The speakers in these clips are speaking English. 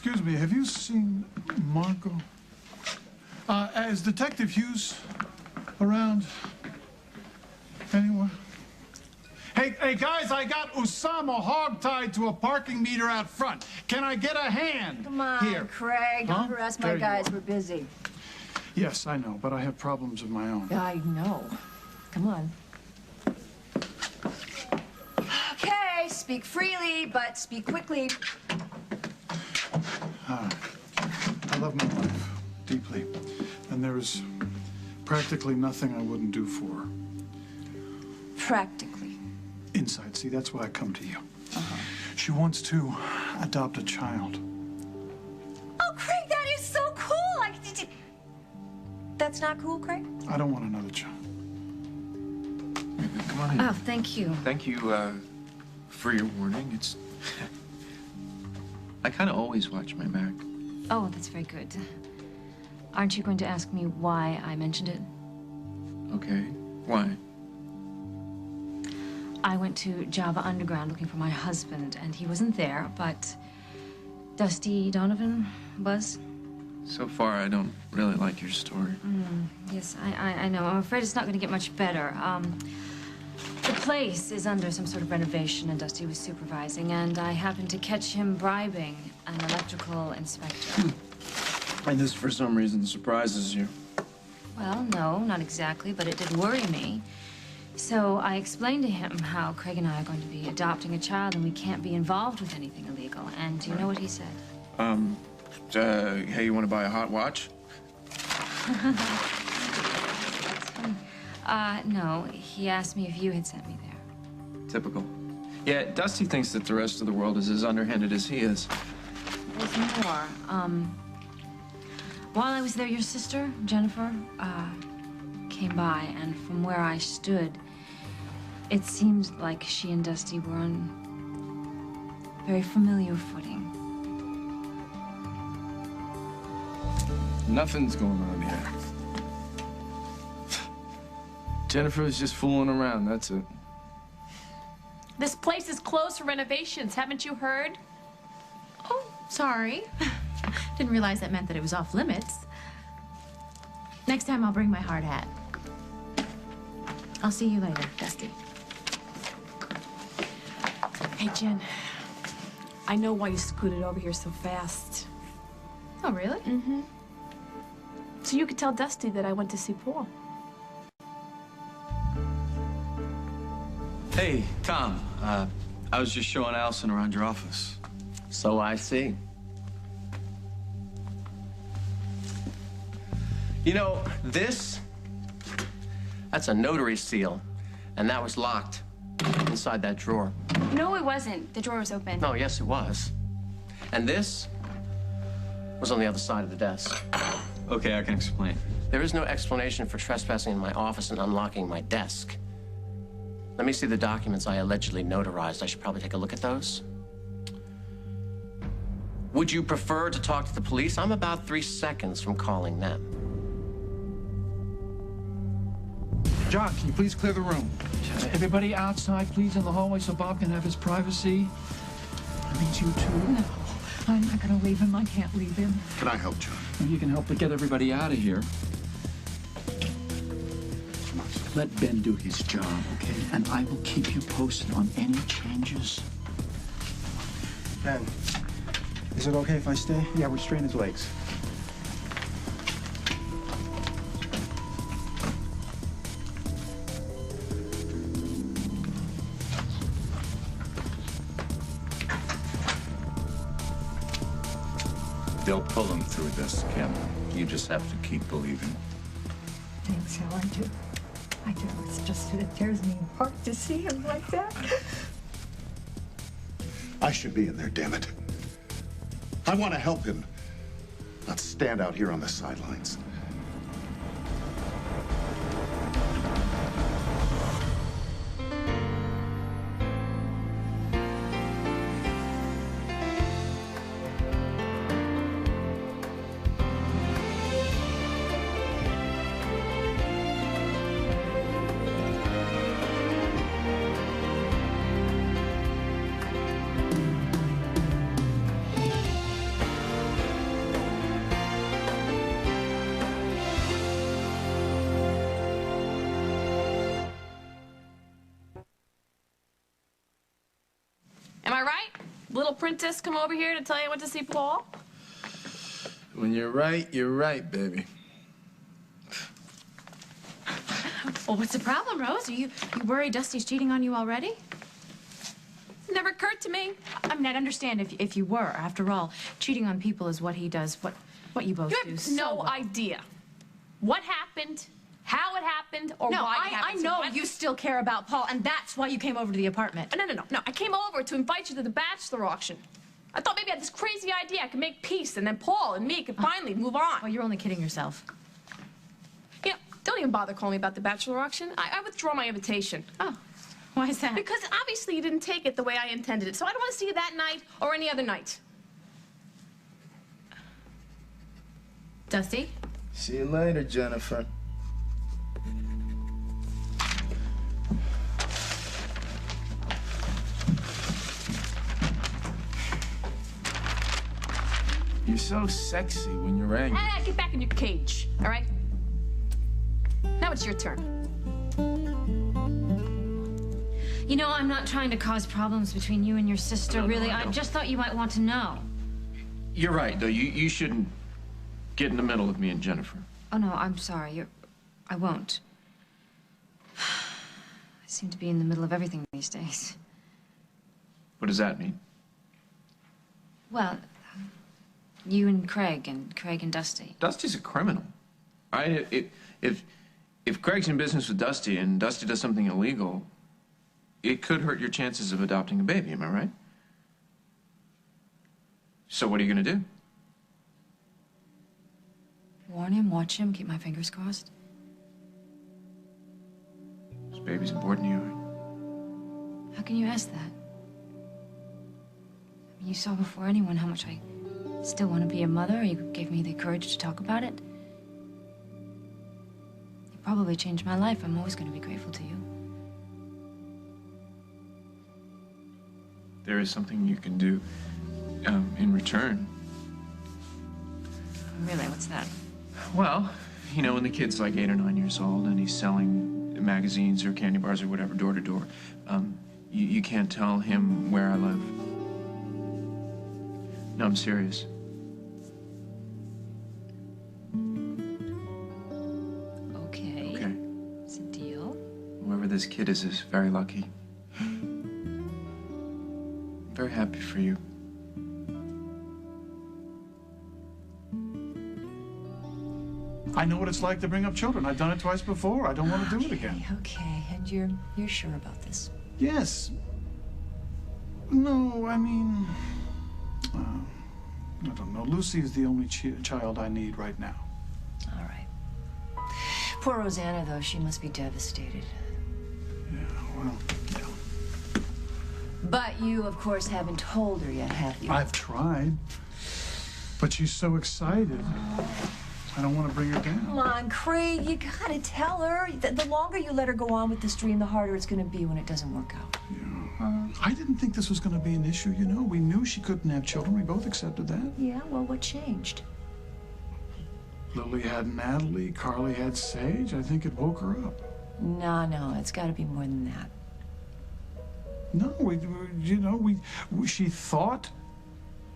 Excuse me, have you seen Marco? Is Detective Hughes around anywhere? Hey, guys, I got Osama hogtied to a parking meter out front. Can I get a hand? Come on, here? Craig. Don't harass my guys. We're busy. Yes, I know, but I have problems of my own. I know. Come on. Okay, speak freely, but speak quickly. I love my wife deeply, and there is practically nothing I wouldn't do for her. Practically. Inside, see, that's why I come to you. She wants to adopt a child. Oh, Craig, that is so cool! That's not cool, Craig? I don't want another child. Come on in. Oh, thank you. Thank you for your warning. It's... I kind of always watch my back. Oh, that's very good. Aren't you going to ask me why I mentioned it? Okay. Why? I went to Java Underground looking for my husband, and he wasn't there, but Dusty Donovan was. So far, I don't really like your story. Yes, I know. I'm afraid it's not going to get much better. The place is under some sort of renovation, and Dusty was supervising, and I happened to catch him bribing an electrical inspector. And this, for some reason, surprises you. Well, no, not exactly, but it did worry me. So I explained to him how Craig and I are going to be adopting a child, and we can't be involved with anything illegal. And do you know what he said? Hey, you want to buy a hot watch? That's funny. No, he asked me if you had sent me there. Typical. Yeah, Dusty thinks that the rest of the world is as underhanded as he is. There's more. While I was there, your sister, Jennifer, came by, and from where I stood, it seemed like she and Dusty were on very familiar footing. Nothing's going on here. Jennifer was just fooling around, that's it. This place is closed for renovations. Haven't you heard? Oh, sorry. Didn't realize that meant that it was off limits. Next time I'll bring my hard hat. I'll see you later, Dusty. Hey, Jen. I know why you scooted over here so fast. Oh, really? Mm-hmm. So you could tell Dusty that I went to see Paul. Hey, Tom. I was just showing Allison around your office. So I see. You know, that's a notary seal, and that was locked inside that drawer. No, it wasn't. The drawer was open. No, yes, it was. And this was on the other side of the desk. Okay, I can explain. There is no explanation for trespassing in my office and unlocking my desk. Let me see the documents I allegedly notarized. I should probably take a look at those. Would you prefer to talk to the police? I'm about 3 seconds from calling them. John, can you please clear the room? Everybody outside, please, in the hallway so Bob can have his privacy. That means you too. No, I'm not gonna leave him. I can't leave him. Can I help, John? You can help to get everybody out of here. Let Ben do his job, okay? And I will keep you posted on any changes. Ben, is it okay if I stay? Yeah, restrain his legs. They'll pull him through this, Kim. You just have to keep believing. Thanks, Al. I do. I do. It's just that it tears me apart to see him like that. I should be in there, damn it. I want to help him, not stand out here on the sidelines. I right? Little princess come over here to tell you what to see Paul? When you're right, baby. Well, what's the problem, Rose? Are you worried Dusty's cheating on you already? Never occurred to me. I mean, I'd understand if you were. After all, cheating on people is what he does, what you both do. You have so no well. idea what happened, how it happened, or No, why it I happened. know So you still care about Paul, and that's why you came over to the apartment. No. I came over to invite you to the bachelor auction. I thought maybe I had this crazy idea I could make peace, and then Paul and me could finally move on. Well, you're only kidding yourself. Yeah, don't even bother calling me about the bachelor auction. I withdraw my invitation. Oh, why is that? Because obviously you didn't take it the way I intended it, so I don't want to see you that night or any other night. Dusty? See you later, Jennifer. You're so sexy when you're angry. Get back in your cage, all right? Now it's your turn. You know, I'm not trying to cause problems between you and your sister, No, really. I I know. just thought you might want to know. You're right, though. You shouldn't get in the middle of me and Jennifer. Oh, no, I'm sorry. I won't. I seem to be in the middle of everything these days. What does that mean? Well, you and Craig and Dusty. Dusty's a criminal. Right? If Craig's in business with Dusty and Dusty does something illegal, it could hurt your chances of adopting a baby, am I right? So what are you gonna do? Warn him, watch him, keep my fingers crossed. This baby's important to you. How can you ask that? I mean, you saw before anyone how much I still want to be a mother. You gave me the courage to talk about it. You probably changed my life. I'm always going to be grateful to you. There is something you can do in return. Really, what's that? Well, you know, when the kid's like 8 or 9 years old and he's selling magazines or candy bars or whatever door to door, you can't tell him where I live. No, I'm serious. Okay. Okay. It's a deal. Whoever this kid is very lucky. Very happy for you. I know what it's like to bring up children. I've done it twice before. I don't want to do it again. Okay, and you're sure about this? Yes. No, I mean, I don't know. Lucy is the only child I need right now. All right. Poor Rosanna, though, she must be devastated. Yeah, well, yeah. But you, of course, haven't told her yet, have you? I've tried. But she's so excited. I don't want to bring her down. Come on, Craig, you gotta tell her. The longer you let her go on with this dream, the harder it's gonna be when it doesn't work out. I didn't think this was going to be an issue, you know. We knew she couldn't have children. We both accepted that. Yeah, well, what changed? Lily had Natalie, Carly had Sage. I think it woke her up. No, it's gotta be more than that. No, she thought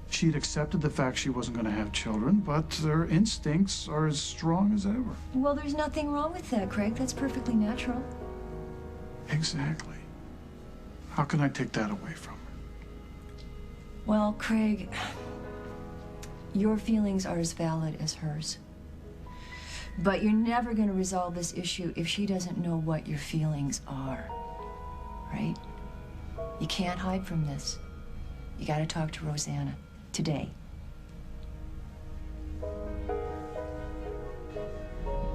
she'd accepted the fact she wasn't going to have children, but her instincts are as strong as ever. Well, there's nothing wrong with that, Craig. That's perfectly natural. Exactly. How can I take that away from her? Well, Craig, your feelings are as valid as hers. But you're never going to resolve this issue if she doesn't know what your feelings are, right? You can't hide from this. You got to talk to Rosanna today.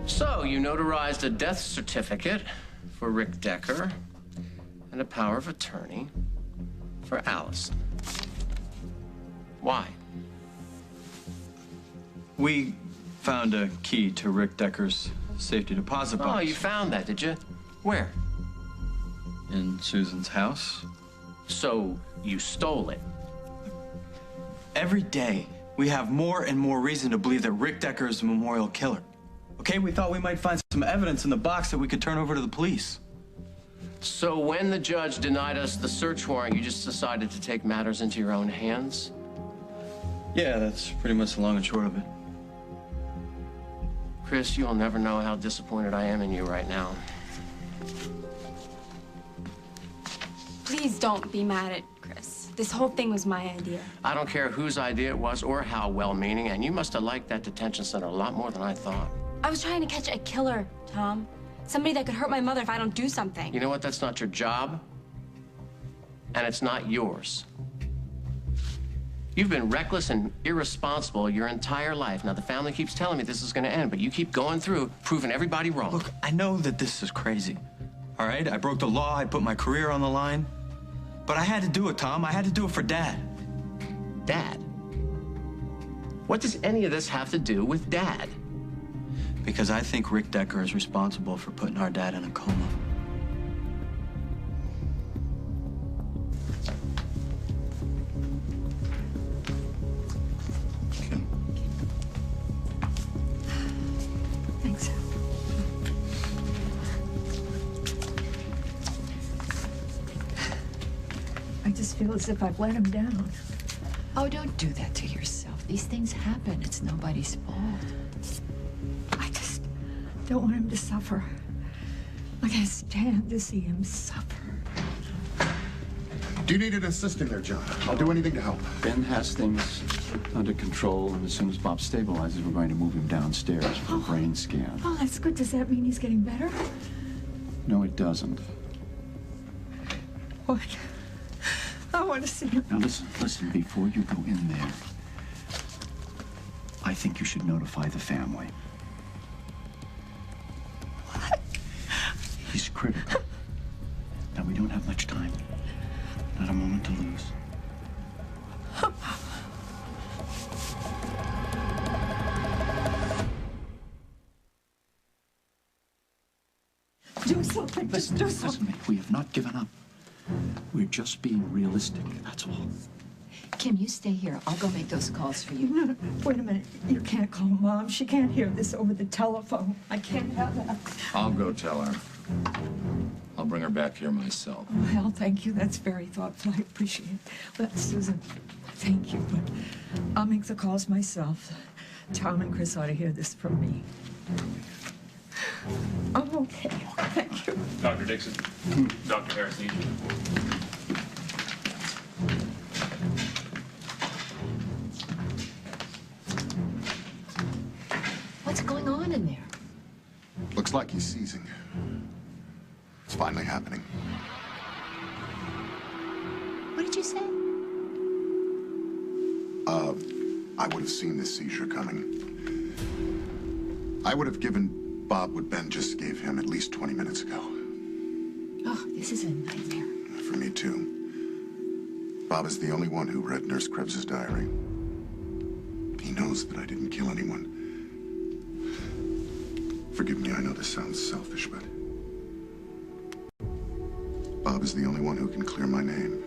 So, you notarized a death certificate for Rick Decker and a power of attorney for Allison. Why? We found a key to Rick Decker's safety deposit box. Oh, you found that, did you? Where? In Susan's house. So, you stole it? Every day, we have more and more reason to believe that Rick Decker is the memorial killer. Okay, we thought we might find some evidence in the box that we could turn over to the police. So when the judge denied us the search warrant, you just decided to take matters into your own hands? Yeah, that's pretty much the long and short of it. Chris, you'll never know how disappointed I am in you right now. Please don't be mad at Chris. This whole thing was my idea. I don't care whose idea it was or how well-meaning, and you must have liked that detention center a lot more than I thought. I was trying to catch a killer, Tom. Somebody that could hurt my mother if I don't do something. You know what? That's not your job, and it's not yours. You've been reckless and irresponsible your entire life. Now, the family keeps telling me this is going to end, but you keep going through, proving everybody wrong. Look, I know that this is crazy, all right? I broke the law, I put my career on the line. But I had to do it, Tom. I had to do it for Dad. Dad? What does any of this have to do with Dad? Because I think Rick Decker is responsible for putting our dad in a coma. Thanks. I just feel as if I've let him down. Oh, don't do that to yourself. These things happen. It's nobody's fault. I just don't want him to suffer. I can't stand to see him suffer. Do you need an assistant there, John? I'll do anything to help. Ben has things under control, and as soon as Bob stabilizes, we're going to move him downstairs for a brain scan. Oh, that's good. Does that mean he's getting better? No, it doesn't. What? I want to see him. Now listen, before you go in there, I think you should notify the family. What? He's critical. Now, we don't have much time. Not a moment to lose. Do something. Just do something. Listen, we have not given up. We're just being realistic, that's all. Kim, you stay here. I'll go make those calls for you. No, wait a minute. You can't call Mom. She can't hear this over the telephone. I can't have that. I'll go tell her. I'll bring her back here myself. Oh, Hal, thank you. That's very thoughtful. I appreciate it. But, Susan, thank you. But I'll make the calls myself. Tom and Chris ought to hear this from me. I'm okay. Thank you. Dr. Dixon. Dr. Harris needs you. What's going on in there? Looks like he's seizing. It's finally happening. What did you say? I would have seen this seizure coming. I would have given Bob what Ben just gave him at least 20 minutes ago. Oh, this is a nightmare. For me, too. Bob is the only one who read Nurse Krebs's diary. He knows that I didn't kill anyone. Forgive me, I know this sounds selfish, but Bob is the only one who can clear my name.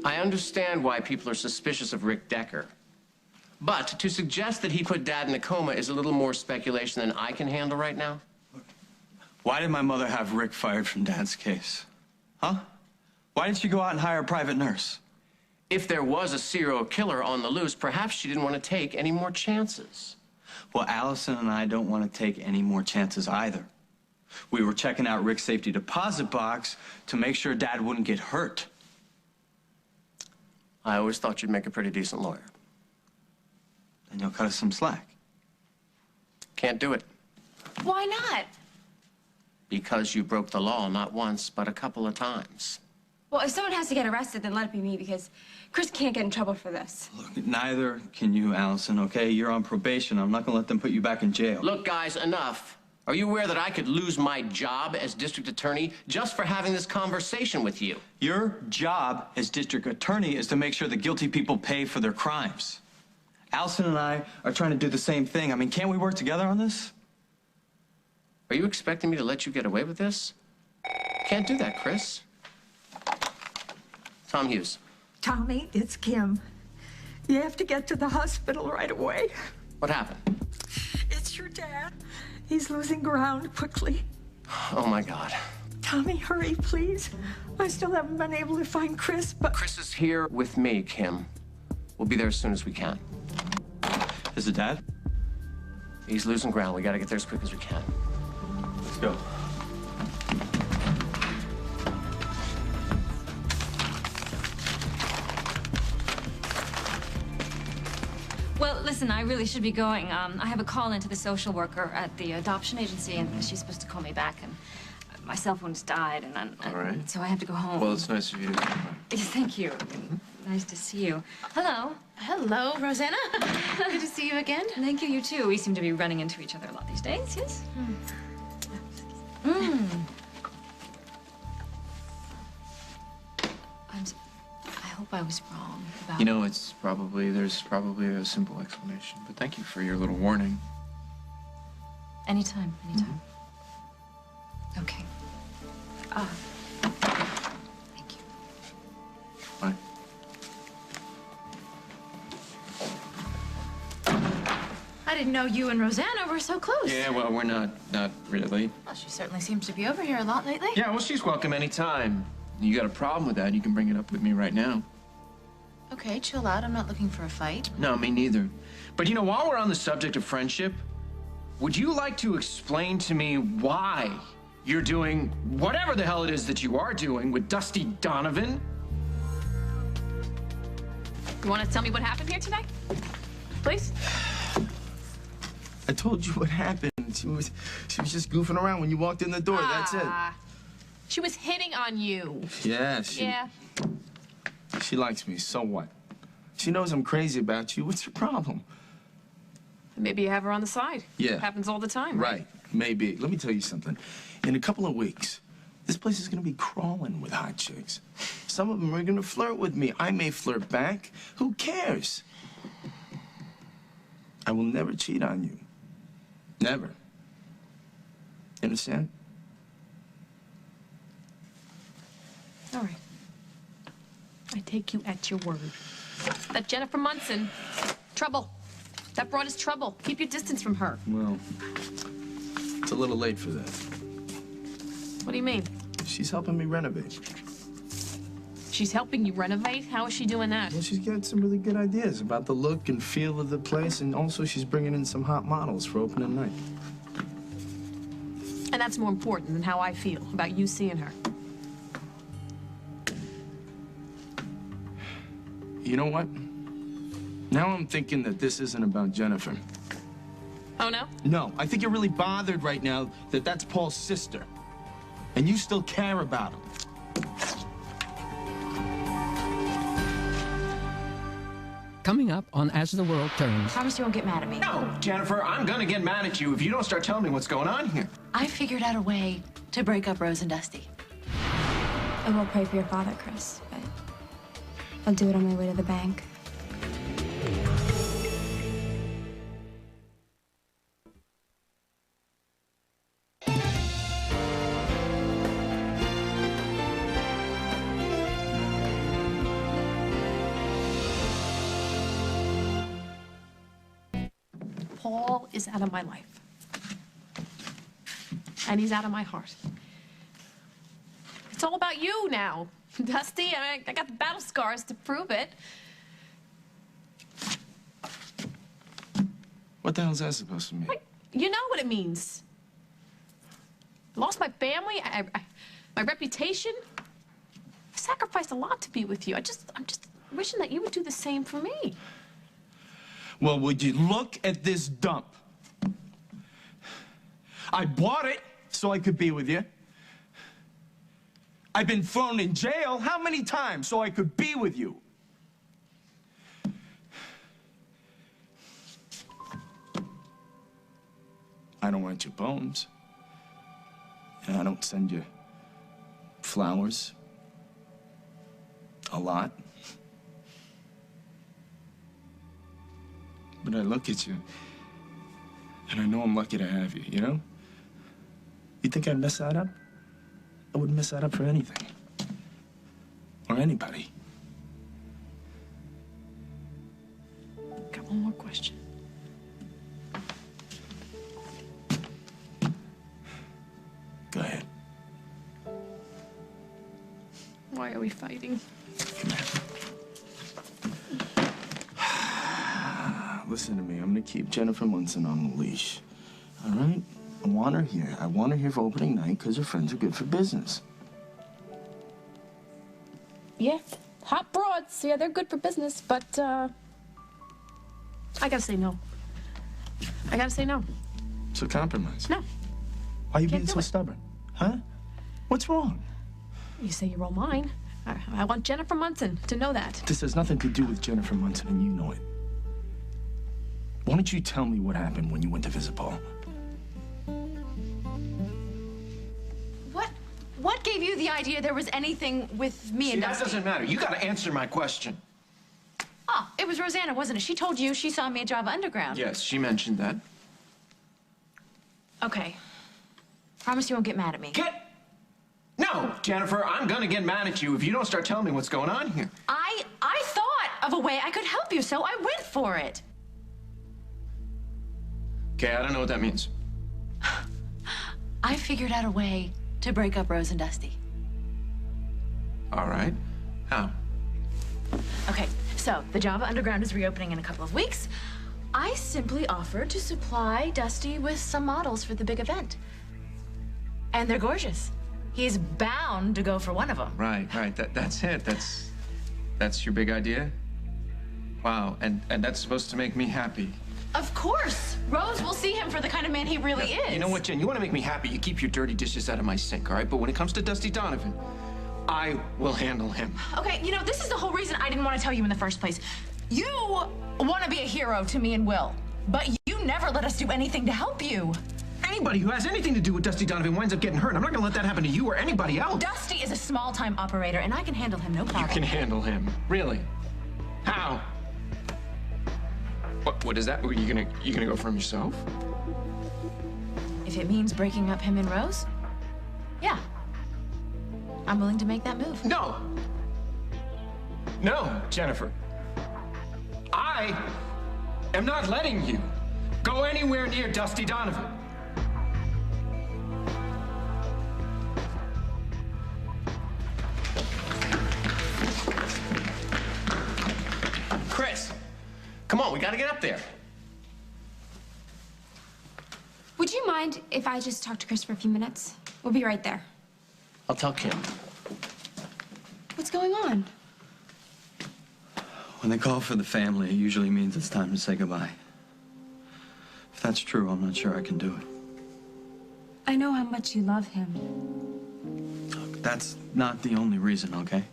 I understand why people are suspicious of Rick Decker. But to suggest that he put Dad in a coma is a little more speculation than I can handle right now. Why did my mother have Rick fired from Dad's case? Huh? Why did she go out and hire a private nurse? If there was a serial killer on the loose, perhaps she didn't want to take any more chances. Well, Allison and I don't want to take any more chances either. We were checking out Rick's safety deposit box to make sure Dad wouldn't get hurt. I always thought you'd make a pretty decent lawyer. And you'll cut us some slack. Can't do it. Why not? Because you broke the law not once, but a couple of times. Well, if someone has to get arrested, then let it be me, because Chris can't get in trouble for this. Look, neither can you, Allison, okay? You're on probation. I'm not gonna let them put you back in jail. Look, guys, enough. Are you aware that I could lose my job as district attorney just for having this conversation with you? Your job as district attorney is to make sure the guilty people pay for their crimes. Allison and I are trying to do the same thing. I mean, can't we work together on this? Are you expecting me to let you get away with this? Can't do that, Chris. Tom Hughes. Tommy, it's Kim. You have to get to the hospital right away. What happened? It's It's your dad. He's losing ground quickly. Oh, my God. Tommy, hurry, please. I still haven't been able to find Chris, but... Chris is here with me, Kim. We'll be there as soon as we can. Is it Dad? He's losing ground. We gotta get there as quick as we can. Let's go. Well, listen, I really should be going. I have a call into the social worker at the adoption agency, and she's supposed to call me back, and my cell phone's died, and All right. so I have to go home. Well, it's nice of you to come by. Thank you. Nice to see you. Hello. Hello, Rosanna. Good to see you again. Thank you, you too. We seem to be running into each other a lot these days, yes? I hope I was wrong about... You know, there's probably a simple explanation, but thank you for your little warning. Anytime, anytime. Okay. Thank you. Bye. I didn't know you and Rosanna were so close. Yeah, well, we're not really. Well, she certainly seems to be over here a lot lately. Yeah, well, she's welcome anytime. You got a problem with that, you can bring it up with me right now. Okay, chill out. I'm not looking for a fight. No, me neither. But you know, while we're on the subject of friendship, would you like to explain to me why you're doing whatever the hell it is that you are doing with Dusty Donovan? You want to tell me what happened here tonight? Please? I told you what happened. She was just goofing around when you walked in the door. That's it. She was hitting on you. Yeah, she likes me. So what? She knows I'm crazy about you. What's your problem? Maybe you have her on the side. Yeah. Happens all the time, Right. Maybe. Let me tell you something. In a couple of weeks, this place is going to be crawling with hot chicks. Some of them are going to flirt with me. I may flirt back. Who cares? I will never cheat on you. Never. You understand? All right. I take you at your word. That Jennifer Munson, trouble. That brought us trouble. Keep your distance from her. Well, it's a little late for that. What do you mean? She's helping me renovate. She's helping you renovate? How is she doing that? Well, she's got some really good ideas about the look and feel of the place, and also she's bringing in some hot models for opening night. And that's more important than how I feel about you seeing her. You know what? Now I'm thinking that this isn't about Jennifer. Oh, no? No, I think you're really bothered right now that that's Paul's sister. And you still care about him. Coming up on As the World Turns. Promise you won't get mad at me. No, Jennifer, I'm gonna get mad at you if you don't start telling me what's going on here. I figured out a way to break up Rose and Dusty. I will pray for your father, Chris, but I'll do it on my way to the bank. Paul is out of my life. And he's out of my heart. It's all about you now, Dusty. I got the battle scars to prove it. What the hell's that supposed to mean? You know what it means. Lost my family, my reputation. I sacrificed a lot to be with you. I'm just wishing that you would do the same for me. Well, would you look at this dump? I bought it so I could be with you. I've been thrown in jail how many times so I could be with you? I don't write your poems. And I don't send you flowers. A lot. But I look at you, and I know I'm lucky to have you, you know? You think I'd mess that up? I wouldn't mess that up for anything. Or anybody. Got one more question. Why are we fighting? Listen to me. I'm gonna keep Jennifer Munson on the leash. All right? I want her here. I want her here for opening night because her friends are good for business. Yeah, hot broads. Yeah, they're good for business, but I gotta say no. I gotta say no. So compromise. No. Why are you Can't being do so it. stubborn? Huh? What's wrong? You say you're all mine. I want Jennifer Munson to know that. This has nothing to do with Jennifer Munson, and you know it. Why don't you tell me what happened when you went to visit Paul? What gave you the idea there was anything with me and That Dusty? doesn't matter. You gotta answer my question. Oh, it was Rosanna, wasn't it? She told you she saw me at Java Underground. Yes, she mentioned that. Okay. Promise you won't get mad at me. No, Jennifer, I'm gonna get mad at you if you don't start telling me what's going on here. I thought of a way I could help you, so I went for it. Okay, I don't know what that means. I figured out a way to break up Rose and Dusty. All right. How? Okay, so the Java Underground is reopening in a couple of weeks. I simply offered to supply Dusty with some models for the big event. And they're gorgeous. He's bound to go for one of them. Right. That's it. That's your big idea? Wow, and that's supposed to make me happy. Of course. Rose will see him for the kind of man he really is. You know what, Jen? You want to make me happy, you keep your dirty dishes out of my sink, all right? But when it comes to Dusty Donovan, I will handle him. Okay, you know, this is the whole reason I didn't want to tell you in the first place. You want to be a hero to me and Will, but you never let us do anything to help you. Anybody who has anything to do with Dusty Donovan winds up getting hurt. I'm not going to let that happen to you or anybody else. Dusty is a small-time operator, and I can handle him, no problem. You can handle him. Really? How? What is that? You gonna go for him yourself? If it means breaking up him and Rose, yeah. I'm willing to make that move. No, Jennifer. I am not letting you go anywhere near Dusty Donovan. Chris, come on, we gotta get up there. Would you mind if I just talk to Chris for a few minutes? We'll be right there. I'll tell Kim. What's going on? When they call for the family, it usually means it's time to say goodbye. If that's true, I'm not sure I can do it. I know how much you love him. Look, that's not the only reason, okay?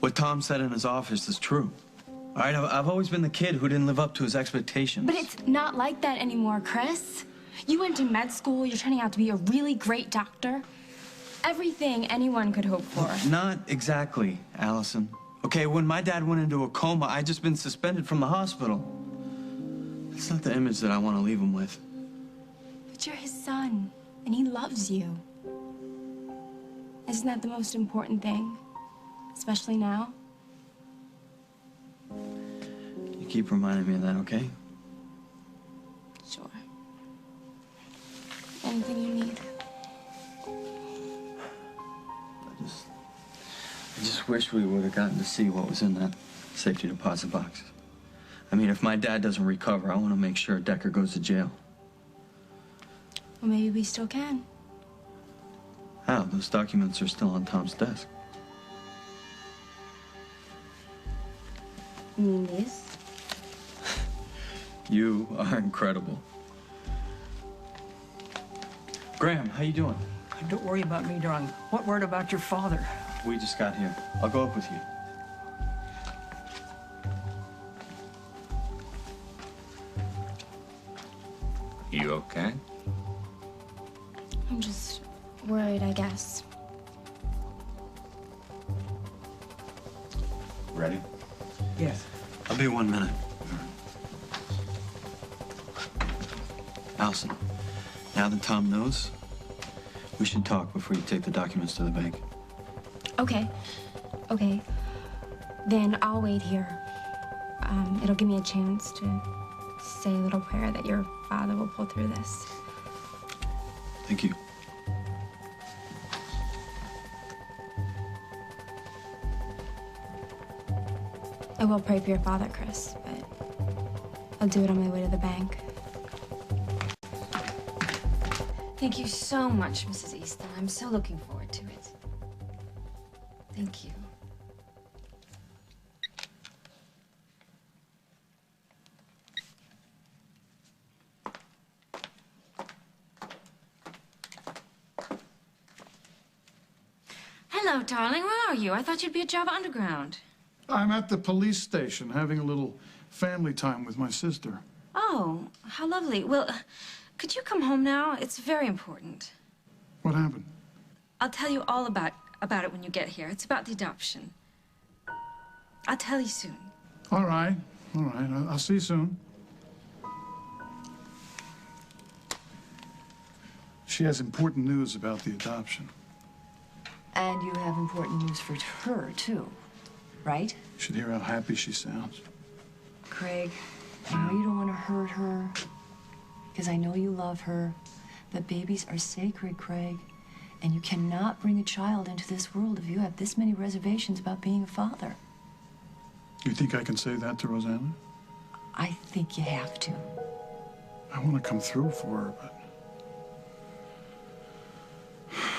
What Tom said in his office is true. All right, I've always been the kid who didn't live up to his expectations. But it's not like that anymore, Chris. You went to med school, you're turning out to be a really great doctor. Everything anyone could hope for. Not exactly, Allison. Okay, when my dad went into a coma, I'd just been suspended from the hospital. It's not the image that I want to leave him with. But you're his son, and he loves you. Isn't that the most important thing? Especially now? You keep reminding me of that, okay? Sure. Anything you need? I just wish we would have gotten to see what was in that safety deposit box. I mean, if my dad doesn't recover, I want to make sure Decker goes to jail. Well, maybe we still can. How? Those documents are still on Tom's desk. You mean these? You are incredible. Graham, how you doing? Don't worry about me, darling. What word about your father? We just got here. I'll go up with you. You okay? I'm just worried, I guess. Ready? Yes. I'll be 1 minute. Allison, now that Tom knows, we should talk before you take the documents to the bank. Okay. Okay. Then I'll wait here. It'll give me a chance to say a little prayer that your father will pull through this. Thank you. I will pray for your father, Chris, but I'll do it on my way to the bank. Thank you so much, Mrs. Easton. I'm so looking forward to it. Thank you. Hello, darling. Where are you? I thought you'd be at Java Underground. I'm at the police station having a little family time with my sister. Oh, how lovely. Well, could you come home now? It's very important. What happened? I'll tell you all about it when you get here. It's about the adoption. I'll tell you soon. All right. All right. I'll see you soon. She has important news about the adoption. And you have important news for her, too, right? You should hear how happy she sounds. Craig, I know you don't want to hurt her, because I know you love her, but babies are sacred, Craig, and you cannot bring a child into this world if you have this many reservations about being a father. You think I can say that to Rosanna? I think you have to. I want to come through for her, but...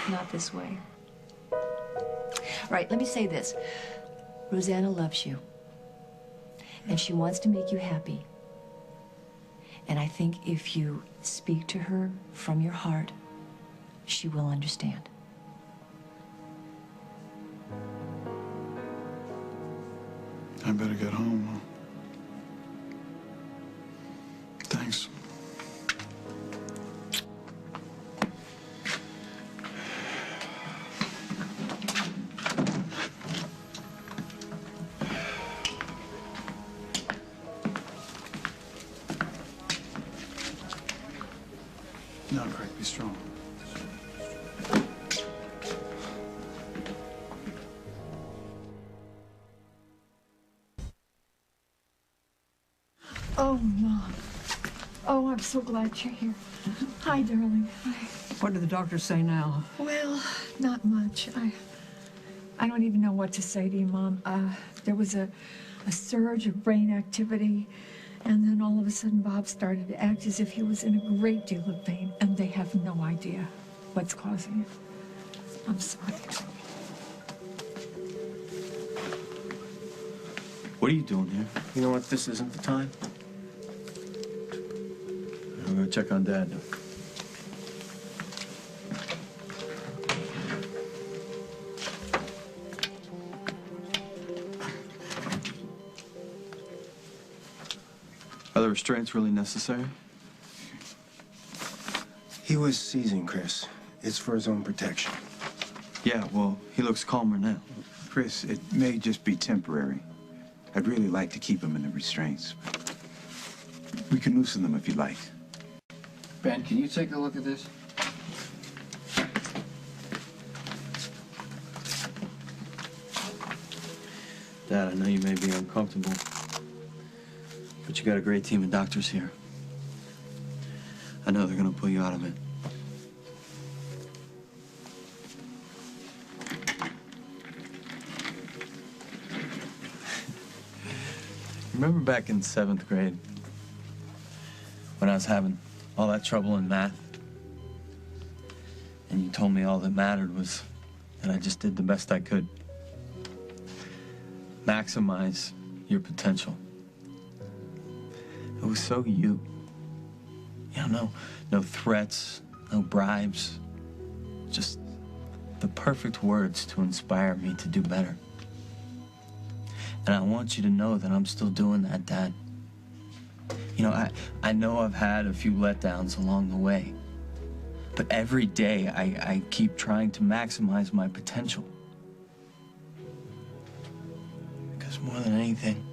Not this way. Right, let me say this. Rosanna loves you. And she wants to make you happy. And I think if you speak to her from your heart, she will understand. I better get home. Thanks. Now, Craig, be strong. Oh, Mom. Oh, I'm so glad you're here. Hi, darling. Hi. What did the doctor say now? Well, not much. I don't even know what to say to you, Mom. There was a surge of brain activity, and then all of a sudden Bob started to act as if he was in a great deal of pain, and they have no idea what's causing it. I'm sorry. What are you doing here? You know what? This isn't the time. I'm gonna check on Dad. Are the restraints really necessary? He was seizing, Chris. It's for his own protection. Yeah, well, he looks calmer now. Chris, it may just be temporary. I'd really like to keep him in the restraints. We can loosen them if you like. Ben, can you take a look at this? Dad, I know you may be uncomfortable, but you got a great team of doctors here. I know they're gonna pull you out of it. Remember back in 7th grade when I was having all that trouble in math? And you told me all that mattered was that I just did the best I could. Maximize your potential. It was so you. You know, no threats, no bribes. Just the perfect words to inspire me to do better. And I want you to know that I'm still doing that, Dad. You know, I know I've had a few letdowns along the way, but every day I keep trying to maximize my potential. Because more than anything,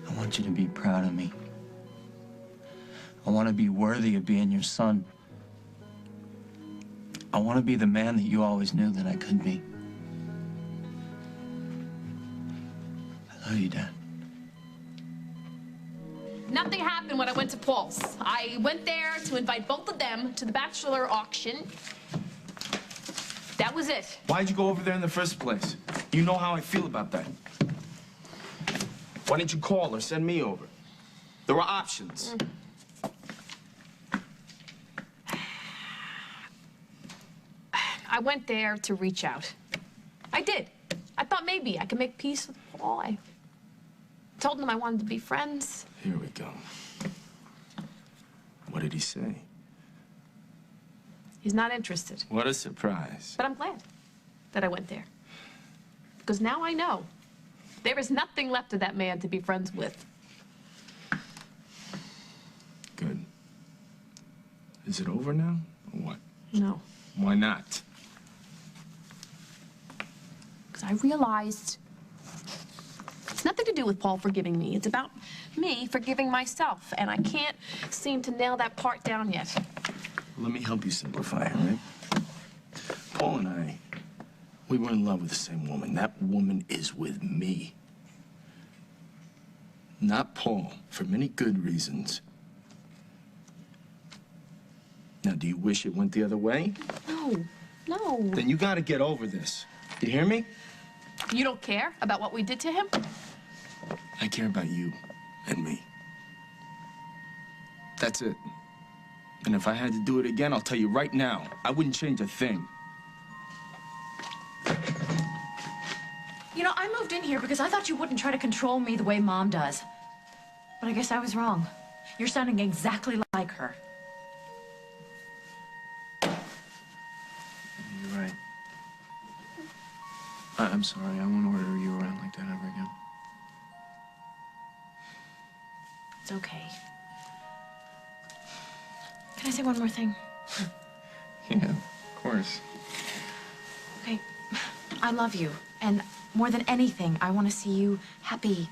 I want you to be proud of me. I want to be worthy of being your son. I want to be the man that you always knew that I could be. I love you, Dad. Nothing happened when I went to Paul's. I went there to invite both of them to the bachelor auction. That was it. Why'd you go over there in the first place? You know how I feel about that. Why didn't you call her? Send me over. There were options. I went there to reach out. I did. I thought maybe I could make peace with Paul. I told him I wanted to be friends. Here we go. What did he say? He's not interested. What a surprise. But I'm glad that I went there. Because now I know there is nothing left of that man to be friends with. Good. Is it over now, or what? No. Why not? Because I realized it's nothing to do with Paul forgiving me. It's about me forgiving myself. And I can't seem to nail that part down yet. Let me help you simplify it, right? Paul and I, we were in love with the same woman. That woman is with me. Not Paul, for many good reasons. Now, do you wish it went the other way? No. Then you gotta get over this. You hear me? You don't care about what we did to him? I care about you and me. That's it. And if I had to do it again, I'll tell you right now, I wouldn't change a thing. You know, I moved in here because I thought you wouldn't try to control me the way Mom does. But I guess I was wrong. You're sounding exactly like her. You're right. I'm sorry. I won't order you around like that ever again. It's okay. Can I say one more thing? Yeah, of course. Okay, I love you. And more than anything, I want to see you happy.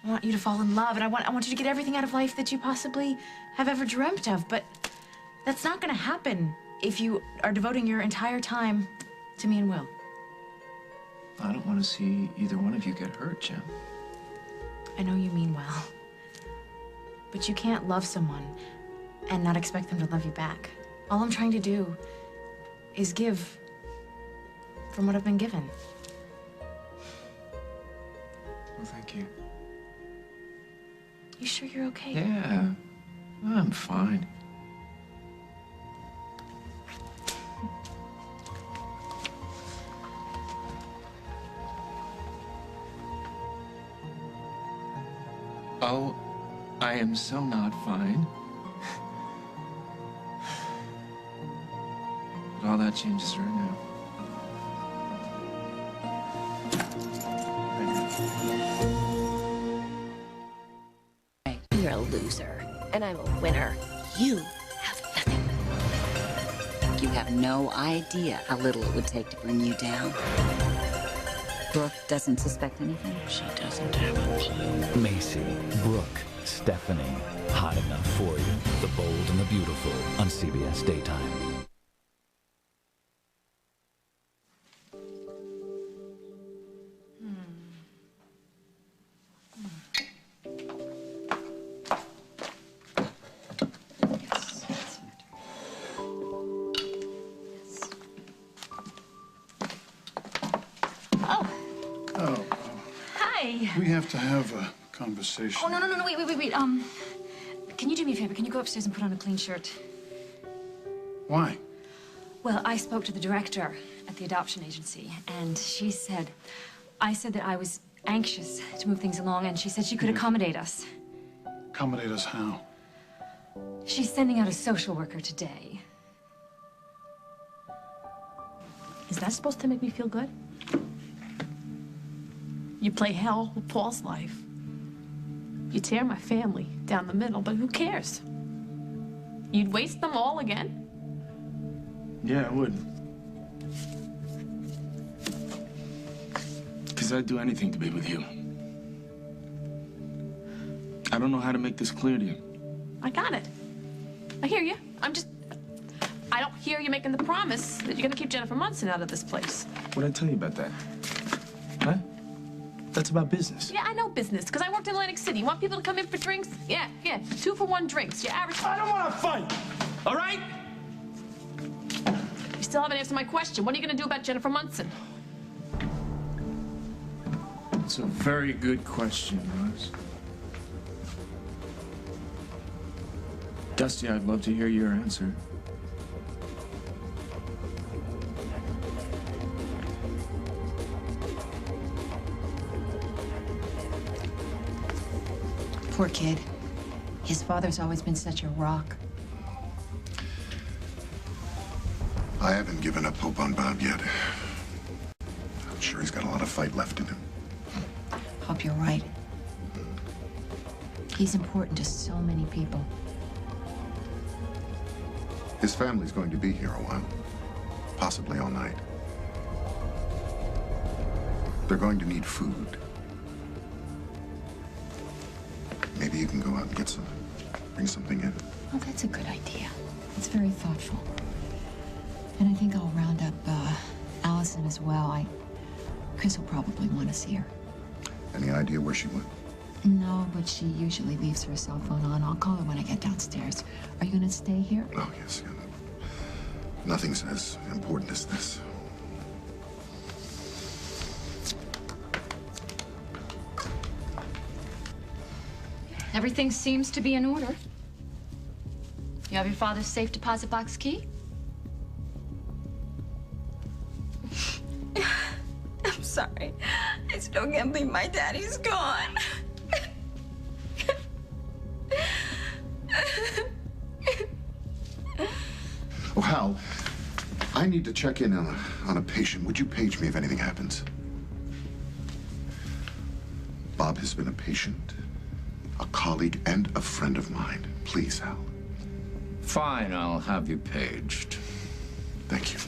I want you to fall in love, and I want you to get everything out of life that you possibly have ever dreamt of. But that's not going to happen if you are devoting your entire time to me and Will. I don't want to see either one of you get hurt, Jen. I know you mean well. But you can't love someone and not expect them to love you back. All I'm trying to do is give from what I've been given. Well, thank you. You sure you're okay? Yeah, I'm fine. Oh, I am so not fine. But all that changes right now. You're a loser, and I'm a winner. You have nothing. You have no idea how little it would take to bring you down. Brooke doesn't suspect anything? She doesn't have a clue. Macy, Brooke, Stephanie, Hot Enough for You. The Bold and the Beautiful on CBS Daytime. We have to have a conversation. Oh, no, wait. Can you do me a favor? Can you go upstairs and put on a clean shirt? Why? Well, I spoke to the director at the adoption agency, and she said, I said that I was anxious to move things along, and she said she could accommodate us. Accommodate us how? She's sending out a social worker today. Is that supposed to make me feel good? You play hell with Paul's life. You tear my family down the middle, but who cares? You'd waste them all again? Yeah, I would. Because I'd do anything to be with you. I don't know how to make this clear to you. I got it. I hear you. I don't hear you making the promise that you're gonna keep Jennifer Munson out of this place. What'd I tell you about that? Huh? That's about business. Yeah, I know business, because I worked in Atlantic City. You want people to come in for drinks? Yeah, 2-for-1 drinks. Your average... I don't want to fight, all right? You still haven't answered my question. What are you gonna do about Jennifer Munson? That's a very good question, Ross. Dusty, I'd love to hear your answer. Poor kid. His father's always been such a rock. I haven't given up hope on Bob yet. I'm sure he's got a lot of fight left in him. Hope you're right. He's important to so many people. His family's going to be here a while. Possibly all night. They're going to need food. Maybe you can go out and get some. Bring something in. Oh, that's a good idea. It's very thoughtful. And I think I'll round up Allison as well. Chris will probably want to see her. Any idea where she went? No, but she usually leaves her cell phone on. I'll call her when I get downstairs. Are you gonna stay here? Oh, yes. Yeah. Nothing's as important as this. Everything seems to be in order. You have your father's safe deposit box key? I'm sorry. I still can't believe my daddy's gone. Oh, Hal, I need to check in on a patient. Would you page me if anything happens? Bob has been a patient, a colleague, and a friend of mine. Please, Hal. Fine, I'll have you paged. Thank you.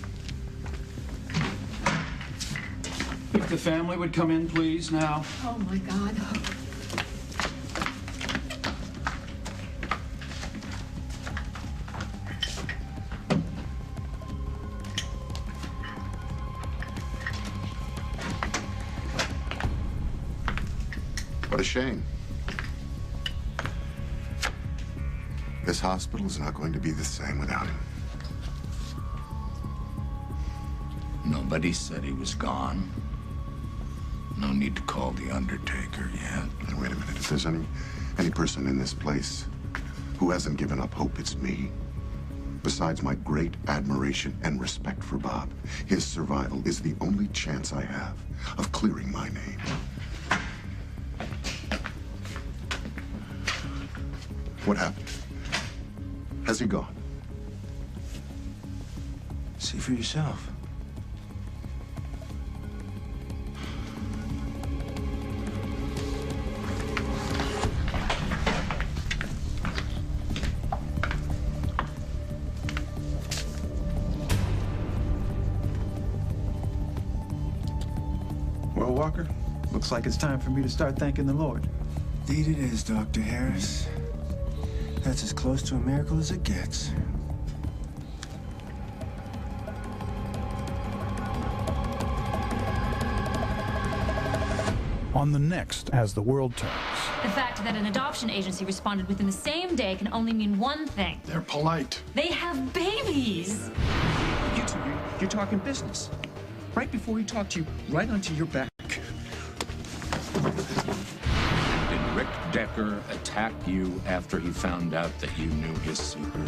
If the family would come in, please, now. Oh, my God. What a shame. This hospital is not going to be the same without him. Nobody said he was gone. No need to call the Undertaker yet. Now, wait a minute. If there's any person in this place who hasn't given up hope, it's me. Besides my great admiration and respect for Bob, his survival is the only chance I have of clearing my name. What happened? Has he gone? See for yourself. Well, Walker, looks like it's time for me to start thanking the Lord. Indeed it is, Dr. Harris. That's as close to a miracle as it gets. On the next As the World Turns. The fact that an adoption agency responded within the same day can only mean one thing. They're polite. They have babies. You two, you're talking business. Right before he talked to you, right onto your back. Did Rick Decker attack you after he found out that you knew his secret?